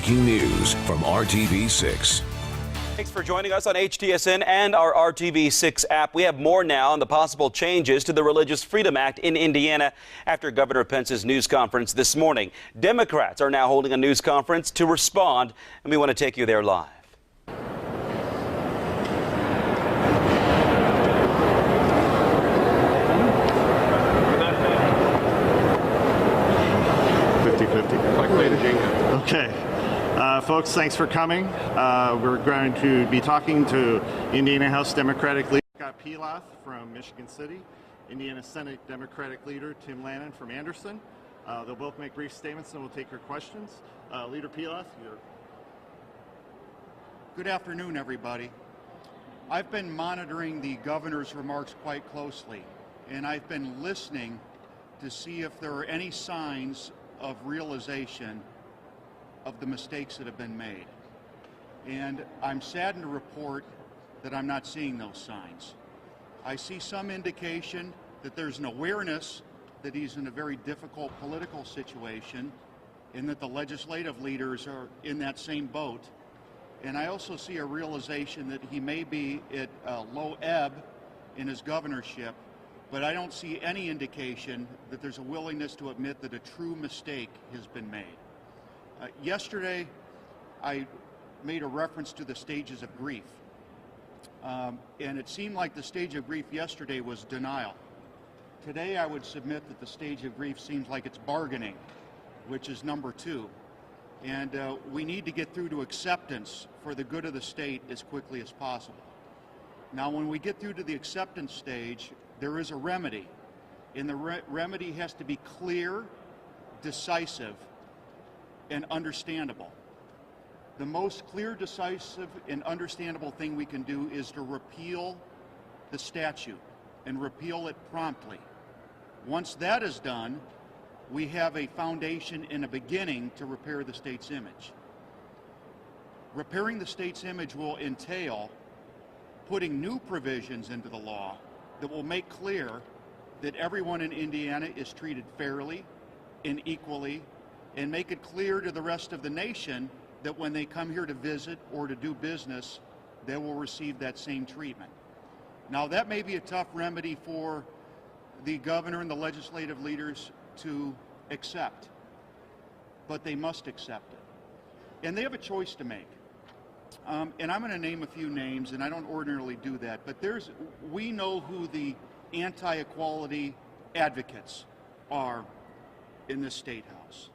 breaking news from RTV6. Thanks for joining us on HTSN and our RTV6 app. We have more now on the possible changes to the Religious Freedom Act in Indiana after Governor Pence's news conference this morning. Democrats are now holding a news conference to respond, and we want to take you there live. Okay. Folks, thanks for coming. We're going to be talking to Indiana House Democratic Leader Scott Piloth from Michigan City, Indiana Senate Democratic Leader Tim Lannon from Anderson. They'll both make brief statements and we'll take your questions. Leader Piloth, Good afternoon, everybody. I've been monitoring the governor's remarks quite closely, and I've been listening to see if there are any signs of realization of the mistakes that have been made. And I'm saddened to report that I'm not seeing those signs. I see some indication that there's an awareness that he's in a very difficult political situation and that the legislative leaders are in that same boat. And I also see a realization that he may be at a low ebb in his governorship, but I don't see any indication that there's a willingness to admit that a true mistake has been made. Yesterday, I made a reference to the stages of grief. And it seemed like the stage of grief yesterday was denial. Today, I would submit that the stage of grief seems like it's bargaining, which is number 2. And we need to get through to acceptance for the good of the state as quickly as possible. Now, when we get through to the acceptance stage, there is a remedy. And the remedy has to be clear, decisive, and understandable. The most clear, decisive, and understandable thing we can do is to repeal the statute and repeal it promptly. Once that is done, we have a foundation and a beginning to repair the state's image. Repairing the state's image will entail putting new provisions into the law that will make clear that everyone in Indiana is treated fairly and equally, and make it clear to the rest of the nation that when they come here to visit or to do business, they will receive that same treatment. Now, that may be a tough remedy for the governor and the legislative leaders to accept, but they must accept it. And they have a choice to make. And I'm going to name a few names, and I don't ordinarily do that, but we know who the anti-equality advocates are in this state house.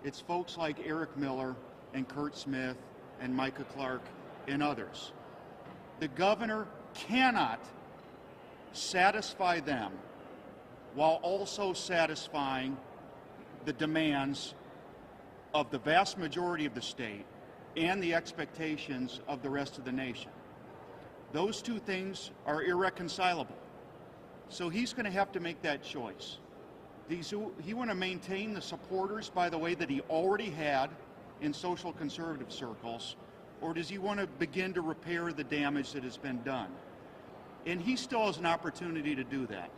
It's folks like Eric Miller and Kurt Smith and Micah Clark and others. The governor cannot satisfy them while also satisfying the demands of the vast majority of the state and the expectations of the rest of the nation. Those two things are irreconcilable. So he's going to have to make that choice. He want to maintain the supporters, by the way, that he already had in social conservative circles, or does he want to begin to repair the damage that has been done? And he still has an opportunity to do that.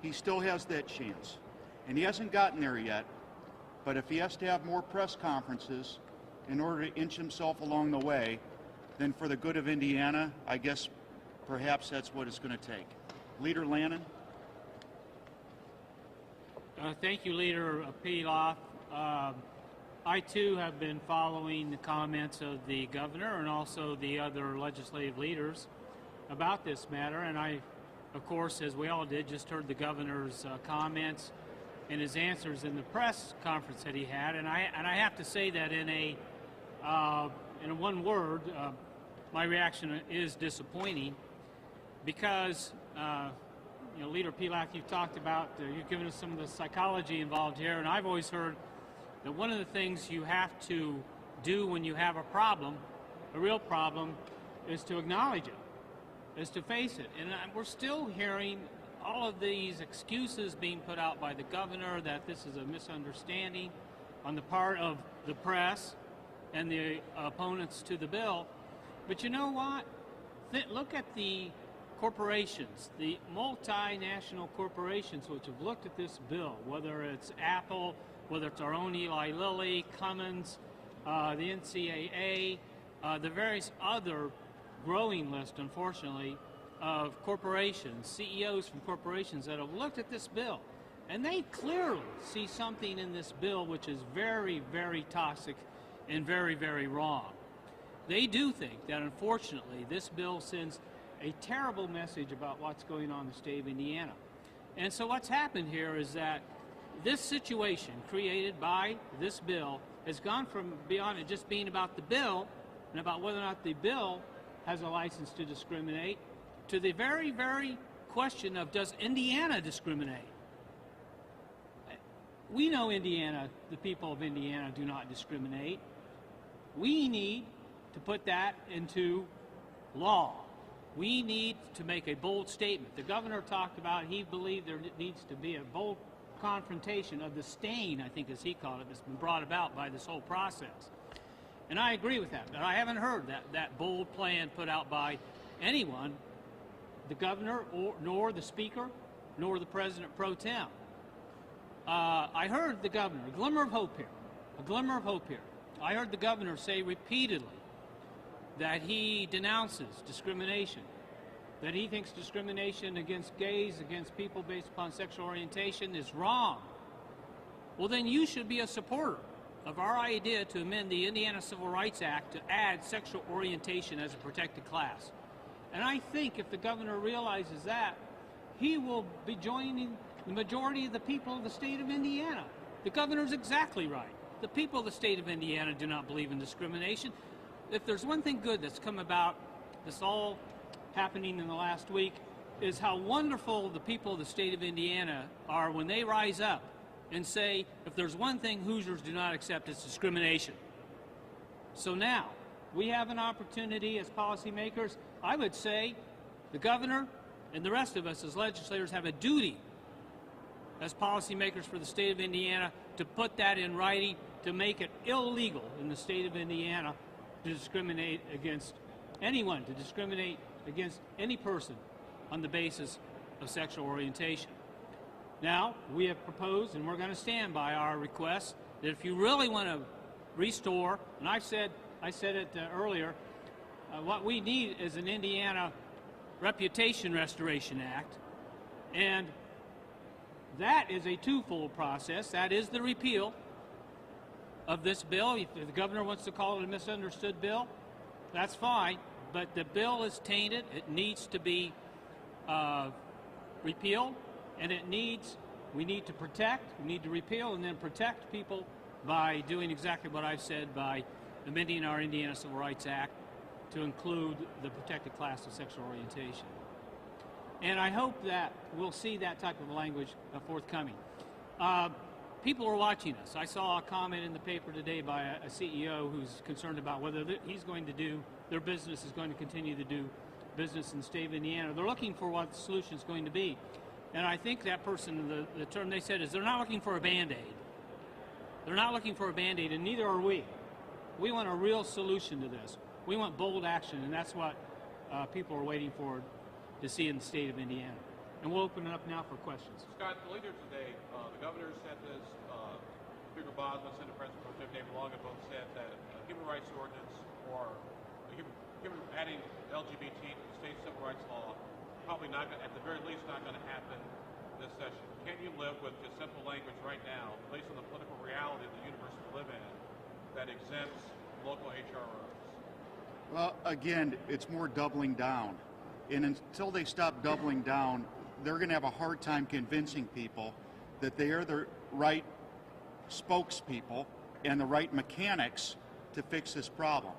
He still has that chance. And he hasn't gotten there yet, but if he has to have more press conferences in order to inch himself along the way, then for the good of Indiana, I guess perhaps that's what it's going to take. Leader Lannon? Thank you, Leader Piloth. I, too, have been following the comments of the governor and also the other legislative leaders about this matter. And I, of course, as we all did, just heard the governor's comments and his answers in the press conference that he had. And I have to say that in one word, my reaction is disappointing because Leader Piloth, you've talked about, you've given us some of the psychology involved here, and I've always heard that one of the things you have to do when you have a problem, a real problem, is to acknowledge it, is to face it. And we're still hearing all of these excuses being put out by the governor that this is a misunderstanding on the part of the press and the opponents to the bill. But you know what? Look at the corporations, the multinational corporations which have looked at this bill, whether it's Apple, whether it's our own Eli Lilly, Cummins, the NCAA, the various other growing list, unfortunately, of corporations, CEOs from corporations that have looked at this bill. And they clearly see something in this bill which is very, very toxic and very, very wrong. They do think that, unfortunately, this bill sends a terrible message about what's going on in the state of Indiana. And so what's happened here is that this situation created by this bill has gone from beyond it just being about the bill and about whether or not the bill has a license to discriminate to the very, very question of, does Indiana discriminate? We know Indiana, the people of Indiana do not discriminate. We need to put that into law. We need to make a bold statement. The governor talked about he believed there needs to be a bold confrontation of the stain, I think as he called it, that's been brought about by this whole process. And I agree with that, but I haven't heard that bold plan put out by anyone, the governor, nor the speaker, nor the president pro tem. I heard the governor, a glimmer of hope here. I heard the governor say repeatedly that he denounces discrimination, that he thinks discrimination against gays, against people based upon sexual orientation is wrong. Well, then you should be a supporter of our idea to amend the Indiana Civil Rights Act to add sexual orientation as a protected class. And I think if the governor realizes that, he will be joining the majority of the people of the state of Indiana. The governor's exactly right. The people of the state of Indiana do not believe in discrimination. If there's one thing good that's come about this all happening in the last week, is how wonderful the people of the state of Indiana are when they rise up and say, if there's one thing Hoosiers do not accept, it's discrimination. So now, we have an opportunity as policymakers. I would say the governor and the rest of us as legislators have a duty as policymakers for the state of Indiana to put that in writing, to make it illegal in the state of Indiana to discriminate against anyone, to discriminate against any person on the basis of sexual orientation. Now, we have proposed, and we're going to stand by our request, that if you really want to restore, and I said it earlier, what we need is an Indiana Reputation Restoration Act, and that is a twofold process. That is the repeal of this bill. If the governor wants to call it a misunderstood bill, that's fine, but the bill is tainted. It needs to be repealed, and we need to protect, we need to repeal and then protect people by doing exactly what I've said, by amending our Indiana Civil Rights Act to include the protected class of sexual orientation. And I hope that we'll see that type of language forthcoming. People are watching us. I saw a comment in the paper today by a CEO who's concerned about whether their business is going to continue to do business in the state of Indiana. They're looking for what the solution is going to be. And I think that person, the term they said is they're not looking for a Band-Aid. They're not looking for a Band-Aid, and neither are we. We want a real solution to this. We want bold action, and that's what people are waiting for to see in the state of Indiana. And we'll open it up now for questions. Scott, the leader today, the governor said this, Speaker Bosma, Senate President Pro Tem David Long have both said that a human rights ordinance or adding LGBT to the state civil rights law probably not, at the very least, not going to happen this session. Can you live with just simple language right now, based on the political reality of the universe we live in, that exempts local HROs? Well, again, it's more doubling down. And until they stop doubling down, they're going to have a hard time convincing people that they are the right spokespeople and the right mechanics to fix this problem.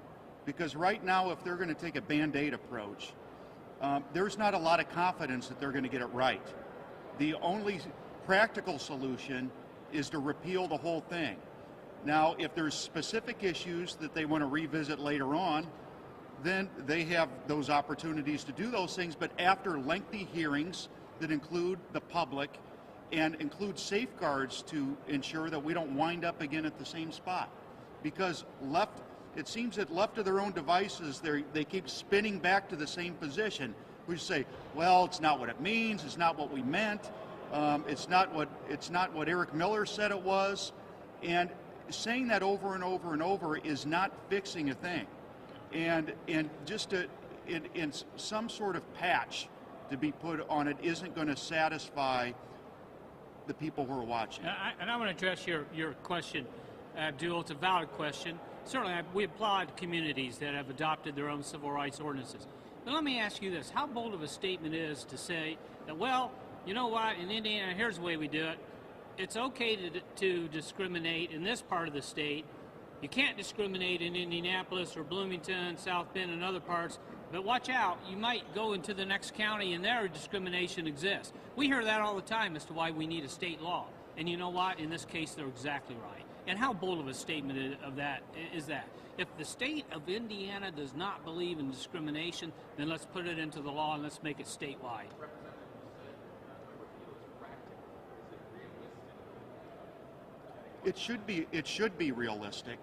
Because right now, if they're going to take a Band-Aid approach, there's not a lot of confidence that they're going to get it right. The only practical solution is to repeal the whole thing. Now, if there's specific issues that they want to revisit later on, then they have those opportunities to do those things, but after lengthy hearings that include the public and include safeguards to ensure that we don't wind up again at the same spot. Because it seems that left to their own devices, they keep spinning back to the same position. We say, well, it's not what it means, it's not what we meant, it's not what Eric Miller said it was, and saying that over and over and over is not fixing a thing. And just in some sort of patch to be put on it isn't going to satisfy the people who are watching. And I want to address your question, Abdul. It's a valid question. Certainly, we applaud communities that have adopted their own civil rights ordinances. But let me ask you this. How bold of a statement is to say that, well, you know what, in Indiana, here's the way we do it. It's okay to discriminate in this part of the state. You can't discriminate in Indianapolis or Bloomington, South Bend, and other parts. But watch out, you might go into the next county and there discrimination exists. We hear that all the time as to why we need a state law. And you know what? In this case, they're exactly right. And how bold of a statement of that is that? If the state of Indiana does not believe in discrimination, then let's put it into the law and let's make it statewide. It should be realistic.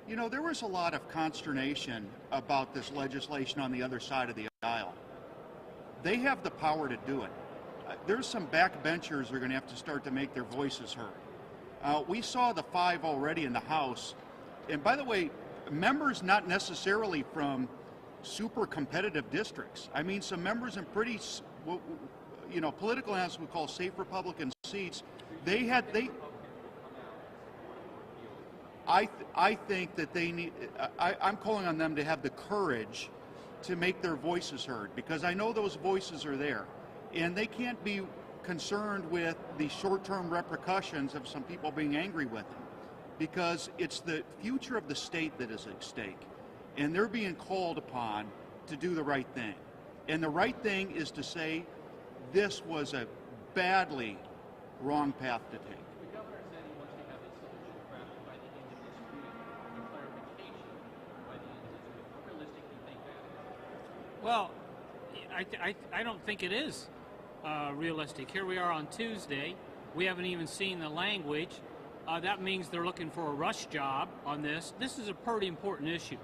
You know, there was a lot of consternation about this legislation on the other side of the aisle. They have the power to do it. There's some backbenchers who are going to have to start to make their voices heard. We saw the 5 already in the House. And by the way, members not necessarily from super competitive districts. I mean, some members in pretty, you know, political analysts we call safe Republican seats. I think that they need, I'm calling on them to have the courage to make their voices heard, because I know those voices are there. And they can't be concerned with the short-term repercussions of some people being angry with them, because it's the future of the state that is at stake. And they're being called upon to do the right thing. And the right thing is to say this was a badly wrong path to take. Well, I don't think it is realistic. Here we are on Tuesday. We haven't even seen the language. That means they're looking for a rush job on this. This is a pretty important issue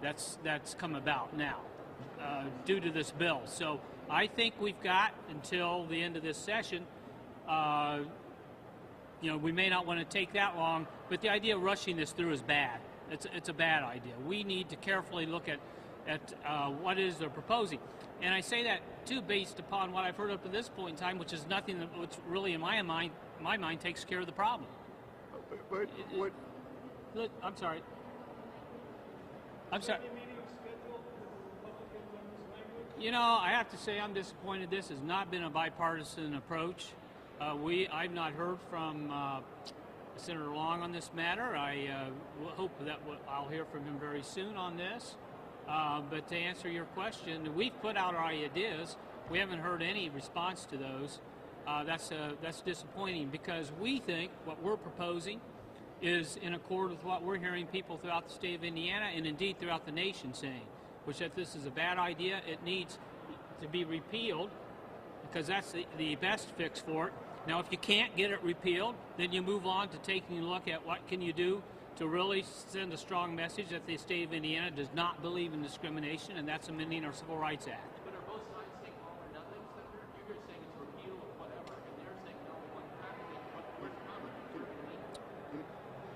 that's come about now due to this bill. So I think we've got until the end of this session. You know, we may not want to take that long, but the idea of rushing this through is bad. It's a bad idea. We need to carefully look at what it is they're proposing. And I say that, too, based upon what I've heard up to this point in time, which is nothing that which really, in my mind, takes care of the problem. But what? Look, I'm sorry. You know, I have to say I'm disappointed. This has not been a bipartisan approach. I've not heard from Senator Long on this matter. I hope that I'll hear from him very soon on this. But to answer your question, we've put out our ideas. We haven't heard any response to those. That's disappointing, because we think what we're proposing is in accord with what we're hearing people throughout the state of Indiana and indeed throughout the nation saying, which that this is a bad idea. It needs to be repealed, because that's the best fix for it. Now, if you can't get it repealed, then you move on to taking a look at what can you do to really send a strong message that the state of Indiana does not believe in discrimination, and that's amending our Civil Rights Act. But are both sides saying all or nothing, Senator? You're saying it's repeal or whatever, and they're saying no, we want practically.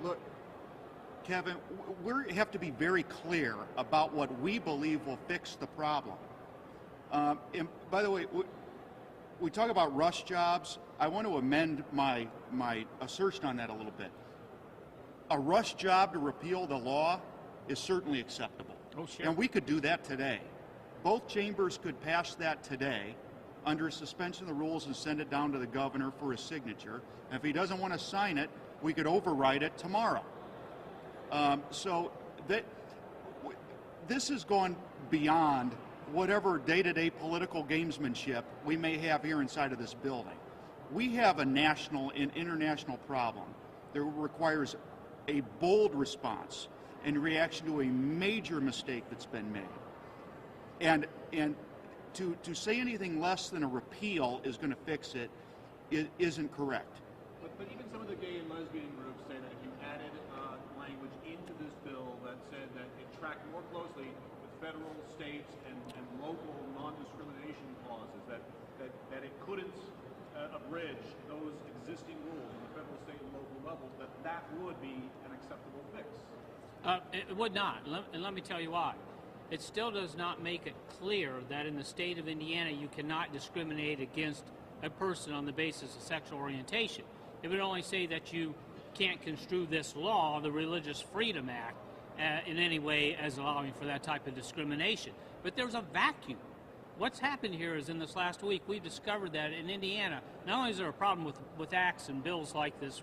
Look, Kevin, we have to be very clear about what we believe will fix the problem. And by the way, we talk about rush jobs. I want to amend my assertion on that a little bit. A rush job to repeal the law is certainly acceptable. Oh, sure. And we could do that today. Both chambers could pass that today under suspension of the rules and send it down to the governor for his signature. And if he doesn't want to sign it, we could override it tomorrow. So this has gone beyond whatever day-to-day political gamesmanship we may have here inside of this building. We have a national and international problem that requires a bold response in reaction to a major mistake that's been made. And to say anything less than a repeal is going to fix it isn't correct. But even some of the gay and lesbian groups say that if you added language into this bill that said that it tracked more closely with federal, states, and local non-discrimination clauses, that it couldn't abridge those existing rules on the federal, state, and local level, that would be an acceptable fix. It would not, and let me tell you why. It still does not make it clear that in the state of Indiana you cannot discriminate against a person on the basis of sexual orientation. It would only say that you can't construe this law, the Religious Freedom Act, in any way as allowing for that type of discrimination. But there's a vacuum. What's happened here is in this last week we've discovered that in Indiana, not only is there a problem with acts and bills like this,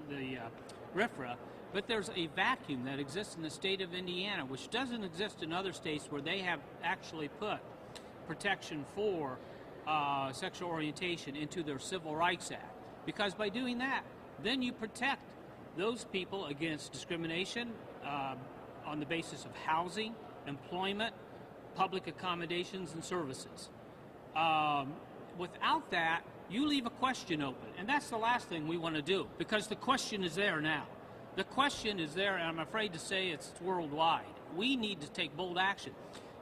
the RFRA, but there's a vacuum that exists in the state of Indiana, which doesn't exist in other states where they have actually put protection for sexual orientation into their Civil Rights Act. Because by doing that, then you protect those people against discrimination on the basis of housing, employment, public accommodations, and services. Without that, you leave a question open, and that's the last thing we want to do, because the question is there now. The question is there, and I'm afraid to say it's worldwide. We need to take bold action.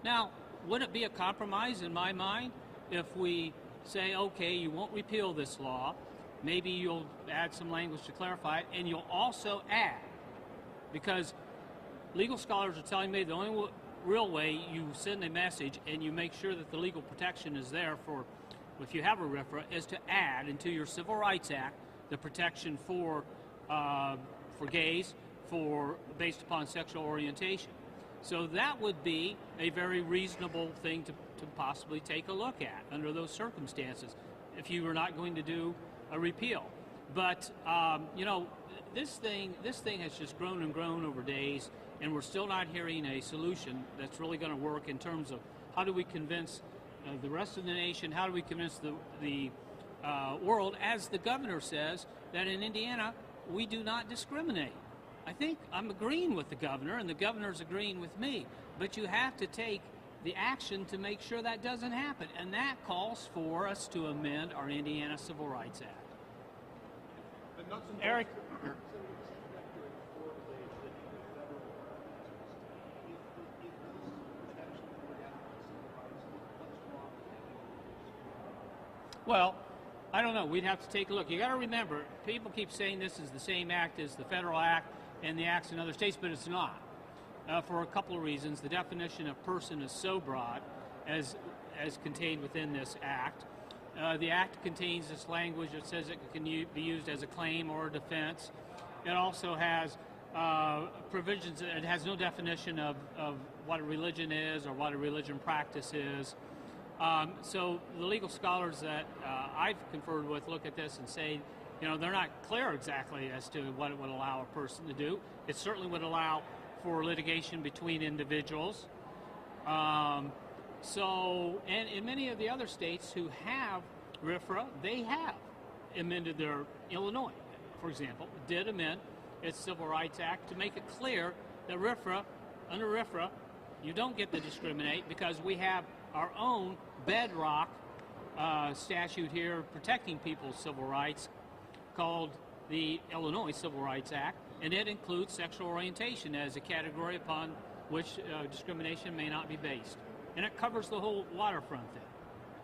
Now, would it be a compromise in my mind if we say, okay, you won't repeal this law, maybe you'll add some language to clarify it, and you'll also add, because legal scholars are telling me the only real way you send a message and you make sure that the legal protection is there for, if you have a RFRA, is to add into your Civil Rights Act the protection for gays based upon sexual orientation. So that would be a very reasonable thing to possibly take a look at under those circumstances if you were not going to do a repeal. But you know, this thing has just grown and grown over days, and we're still not hearing a solution that's really going to work in terms of how do we convince the rest of the nation, how do we convince the world, as the governor says, that in Indiana we do not discriminate. I think I'm agreeing with the governor, and the governor's agreeing with me, but you have to take the action to make sure that doesn't happen, and that calls for us to amend our Indiana Civil Rights Act. Eric? Well, I don't know. We'd have to take a look. You got to remember, people keep saying this is the same act as the federal act and the acts in other states, but it's not. For a couple of reasons. The definition of person is so broad as contained within this act. The act contains this language that says it can be used as a claim or a defense. It also has provisions. It has no definition of what a religion is or what a religion practice is. So the legal scholars that I've conferred with look at this and say, you know, they're not clear exactly as to what it would allow a person to do. It certainly would allow for litigation between individuals. So, and in many of the other states who have RFRA, they have amended their, Illinois, for example, did amend its Civil Rights Act to make it clear that under RFRA, you don't get to discriminate because we have our own bedrock statute here protecting people's civil rights called the Illinois Civil Rights Act, and it includes sexual orientation as a category upon which discrimination may not be based. And it covers the whole waterfront thing.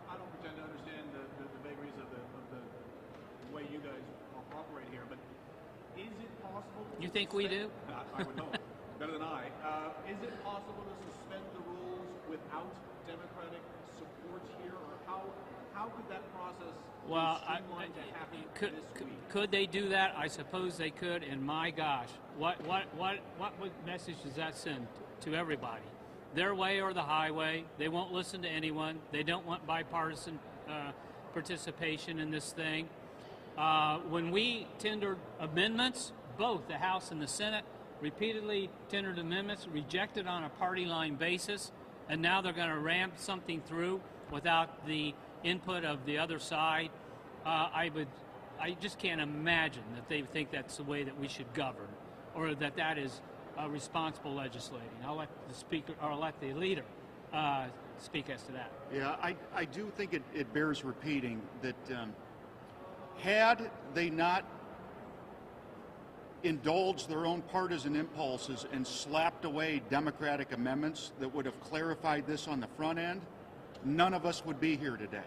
I don't pretend to understand the vagaries of the way you guys operate here, but is it possible to You think we do? I would know better than I. Is it possible to suspend the rules without Democratic support here, or how could that process be streamlined to happen this week? Could they do that? I suppose they could, and my gosh, what message does that send to everybody? Their way or the highway. They won't listen to anyone. They don't want bipartisan participation in this thing. When we tendered amendments, both the House and the Senate repeatedly tendered amendments, rejected on a party line basis, and now they're going to ram something through without the input of the other side. I just can't imagine that they think that's the way that we should govern, or that is responsible legislating. I'll let the speaker, or I'll let the leader speak as to that. Yeah, I do think it bears repeating that had they not indulged their own partisan impulses and slapped away Democratic amendments that would have clarified this on the front end, none of us would be here today.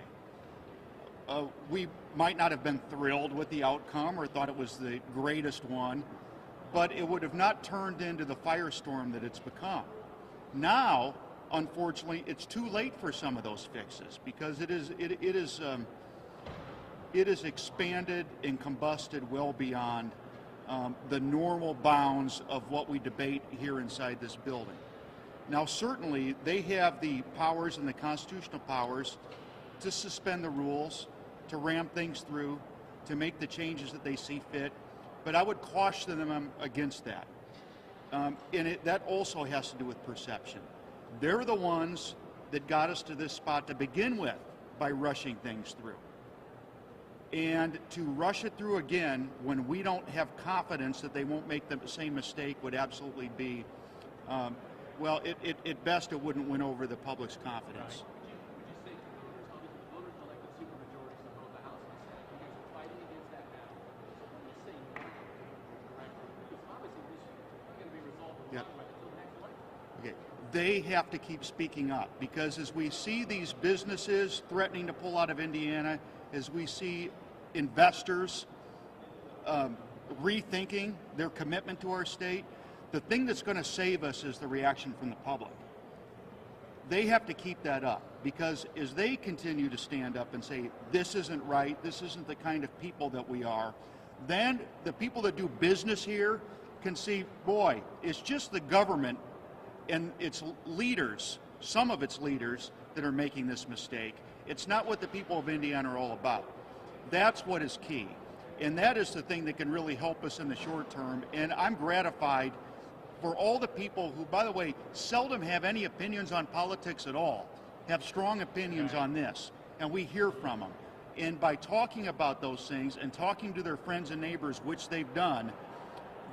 we might not have been thrilled with the outcome or thought it was the greatest one, but it would have not turned into the firestorm that it's become. Now, unfortunately, it's too late for some of those fixes because it is expanded and combusted well beyond the normal bounds of what we debate here inside this building. Now, certainly, they have the powers and the constitutional powers to suspend the rules, to ram things through, to make the changes that they see fit, but I would caution them against that. That also has to do with perception. They're the ones that got us to this spot to begin with by rushing things through. And to rush it through again when we don't have confidence that they won't make the same mistake would absolutely be, well, at best it wouldn't win over the public's confidence. Would you say to the voters, obviously the voters elected supermajorities to vote the House and the Senate, you guys are fighting against that now. So when you say no directly, because obviously this is not going to be resolved until the next election. Okay. They have to keep speaking up because as we see these businesses threatening to pull out of Indiana, as we see investors rethinking their commitment to our state, the thing that's going to save us is the reaction from the public. They have to keep that up because as they continue to stand up and say, this isn't right, this isn't the kind of people that we are, then the people that do business here can see, boy, it's just the government and its leaders, some of its leaders, that are making this mistake. It's not what the people of Indiana are all about. That's what is key. And that is the thing that can really help us in the short term. And I'm gratified for all the people who, by the way, seldom have any opinions on politics at all, have strong opinions on this. And we hear from them. And by talking about those things and talking to their friends and neighbors, which they've done,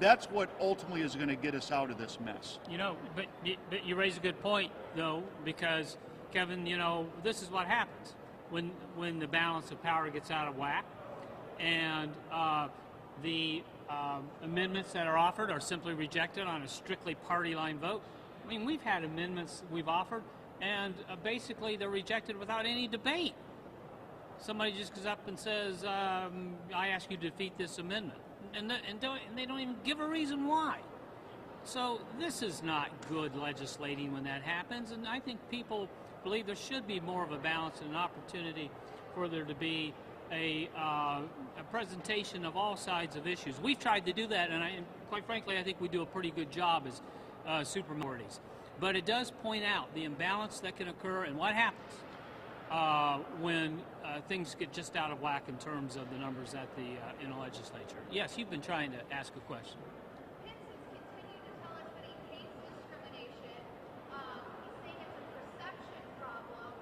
that's what ultimately is going to get us out of this mess. You know, but you raise a good point, though, because, Kevin, you know, this is what happens when the balance of power gets out of whack, and the amendments that are offered are simply rejected on a strictly party line vote. I mean, we've had amendments we've offered, and basically they're rejected without any debate. Somebody just goes up and says, I ask you to defeat this amendment. And they don't even give a reason why. So this is not good legislating when that happens, and I think people believe there should be more of a balance and an opportunity for there to be a presentation of all sides of issues. We've tried to do that, and quite frankly, I think we do a pretty good job as supermajorities. But it does point out the imbalance that can occur and what happens when things get just out of whack in terms of the numbers at the in the legislature. Yes, you've been trying to ask a question. Pence has continued to tell us that he hates discrimination. He's saying it's a perception problem,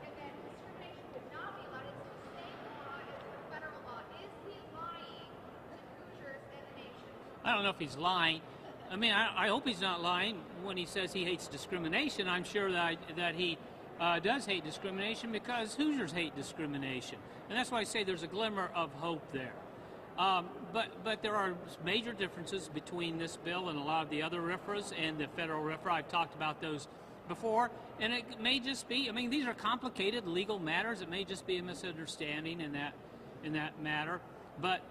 and that discrimination would not be allowed. It's the same law as the federal law. Is he lying to Hoosiers and the nation? I don't know if he's lying. I mean, I hope he's not lying when he says he hates discrimination. I'm sure that he does hate discrimination because Hoosiers hate discrimination. And that's why I say there's a glimmer of hope there. But there are major differences between this bill and a lot of the other RFRAs and the federal RFRA. I've talked about those before. And it may just be, I mean, these are complicated legal matters. It may just be a misunderstanding in that matter. But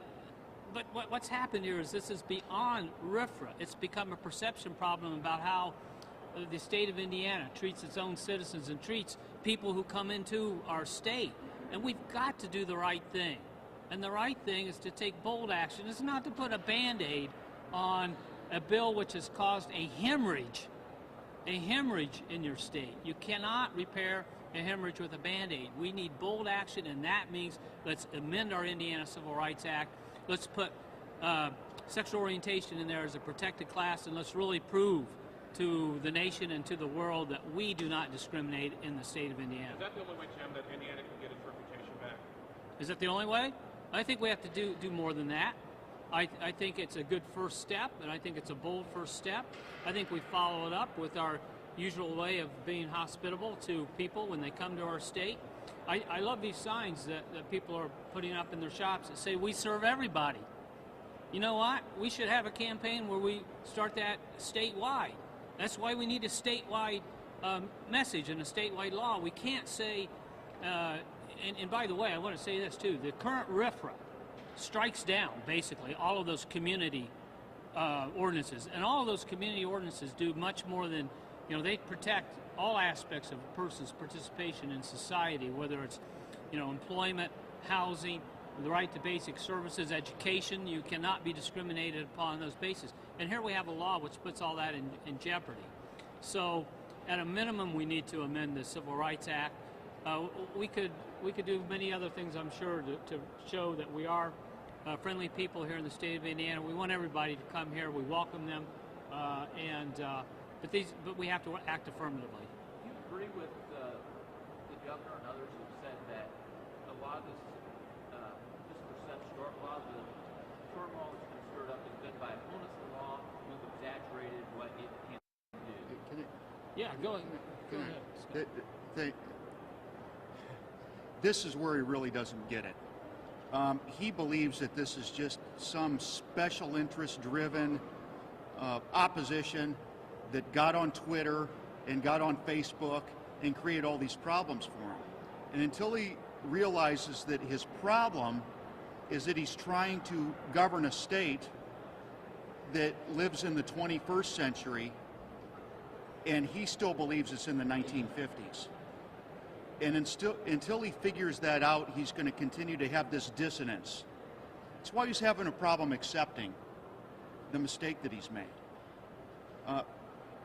what's happened here is this is beyond RFRA. It's become a perception problem about how the state of Indiana treats its own citizens and treats people who come into our state. And we've got to do the right thing. And the right thing is to take bold action. It's not to put a Band-Aid on a bill which has caused a hemorrhage in your state. You cannot repair a hemorrhage with a Band-Aid. We need bold action, and that means let's amend our Indiana Civil Rights Act. Let's put sexual orientation in there as a protected class, and let's really prove to the nation and to the world that we do not discriminate in the state of Indiana. Is that the only way, Tim, that Indiana can get its reputation back? Is that the only way? I think we have to do more than that. I think it's a good first step, and I think it's a bold first step. I think we follow it up with our usual way of being hospitable to people when they come to our state. I love these signs that people are putting up in their shops that say, we serve everybody. You know what? We should have a campaign where we start that statewide. That's why we need a statewide message and a statewide law. We can't say and by the way, I want to say this too. The current RFRA strikes down basically all of those community ordinances, and all of those community ordinances do much more than, they protect all aspects of a person's participation in society, whether it's, employment, housing, the right to basic services, education. You cannot be discriminated upon those bases. And here we have a law which puts all that in jeopardy. So at a minimum, we need to amend the Civil Rights Act. We could do many other things, I'm sure, to show that we are friendly people here in the state of Indiana. We want everybody to come here. We welcome them, but we have to act affirmatively. Do you agree with the governor and others who've said that a lot of this perception, or a lot of the turmoil that's been stirred up has been by opponents of the law who've exaggerated what it can do? Yeah, go ahead. This is where he really doesn't get it. He believes that this is just some special interest-driven opposition that got on Twitter and got on Facebook and created all these problems for him. And until he realizes that his problem is that he's trying to govern a state that lives in the 21st century, and he still believes it's in the 1950s. And until he figures that out, he's going to continue to have this dissonance. That's why he's having a problem accepting the mistake that he's made.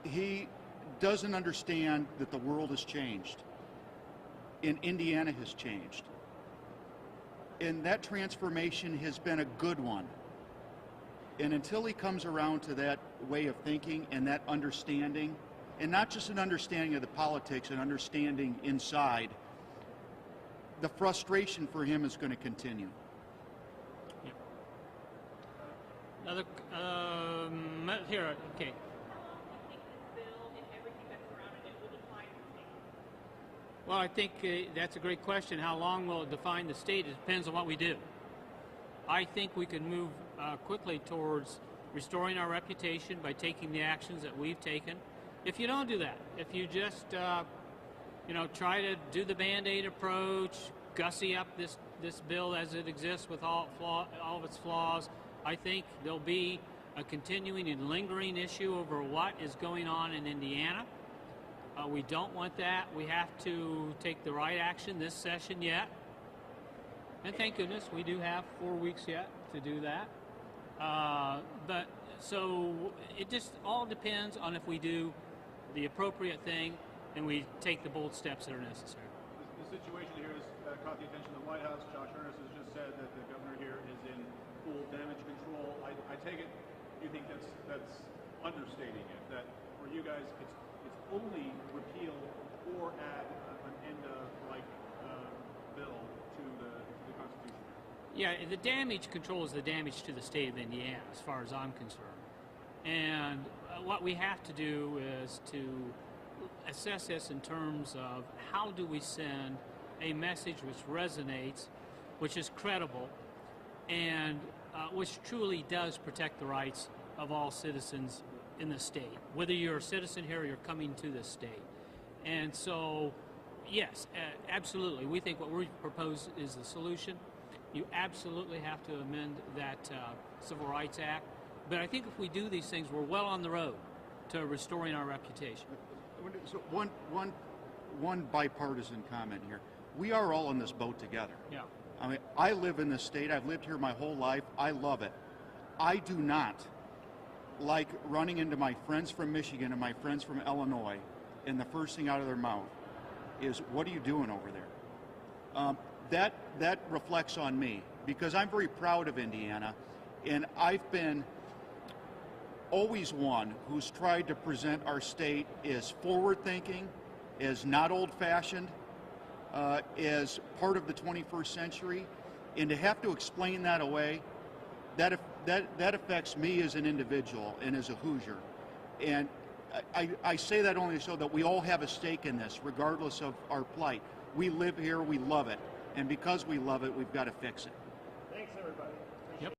He doesn't understand that the world has changed, and Indiana has changed. And that transformation has been a good one. And until he comes around to that way of thinking and that understanding, and not just an understanding of the politics, an understanding inside, the frustration for him is going to continue. Yeah. Another, here, okay. Well, I think that's a great question. How long will it define the state? It depends on what we do. I think we can move quickly towards restoring our reputation by taking the actions that we've taken. If you don't do that, if you just try to do the Band-Aid approach, gussy up this bill as it exists with all of its flaws, I think there'll be a continuing and lingering issue over what is going on in Indiana. We don't want that. We have to take the right action this session yet. And thank goodness we do have 4 weeks yet to do that. But so it just all depends on if we do the appropriate thing and we take the bold steps that are necessary. The situation here has caught the attention of the White House. Josh Earnest has just said that the governor here is in full damage control. I take it you think that's understating it, that for you guys it's only repeal or add an ENDA-like bill to the Constitution. Yeah, the damage control is the damage to the state of Indiana, as far as I'm concerned. And what we have to do is to assess this in terms of how do we send a message which resonates, which is credible, and which truly does protect the rights of all citizens in the state, whether you're a citizen here or you're coming to this state. And so, yes, absolutely, we think what we propose is the solution. You absolutely have to amend that Civil Rights Act. But I think if we do these things, we're well on the road to restoring our reputation. So one bipartisan comment here. We are all in this boat together. Yeah. I mean, I live in this state. I've lived here my whole life. I love it. I do not like running into my friends from Michigan and my friends from Illinois, and the first thing out of their mouth is, "What are you doing over there?" That reflects on me, because I'm very proud of Indiana, and I've been always one who's tried to present our state as forward-thinking, as not old-fashioned, as part of the 21st century, and to have to explain that away, that affects me as an individual and as a Hoosier. And I say that only so that we all have a stake in this, regardless of our plight. We live here, we love it, and because we love it, we've got to fix it.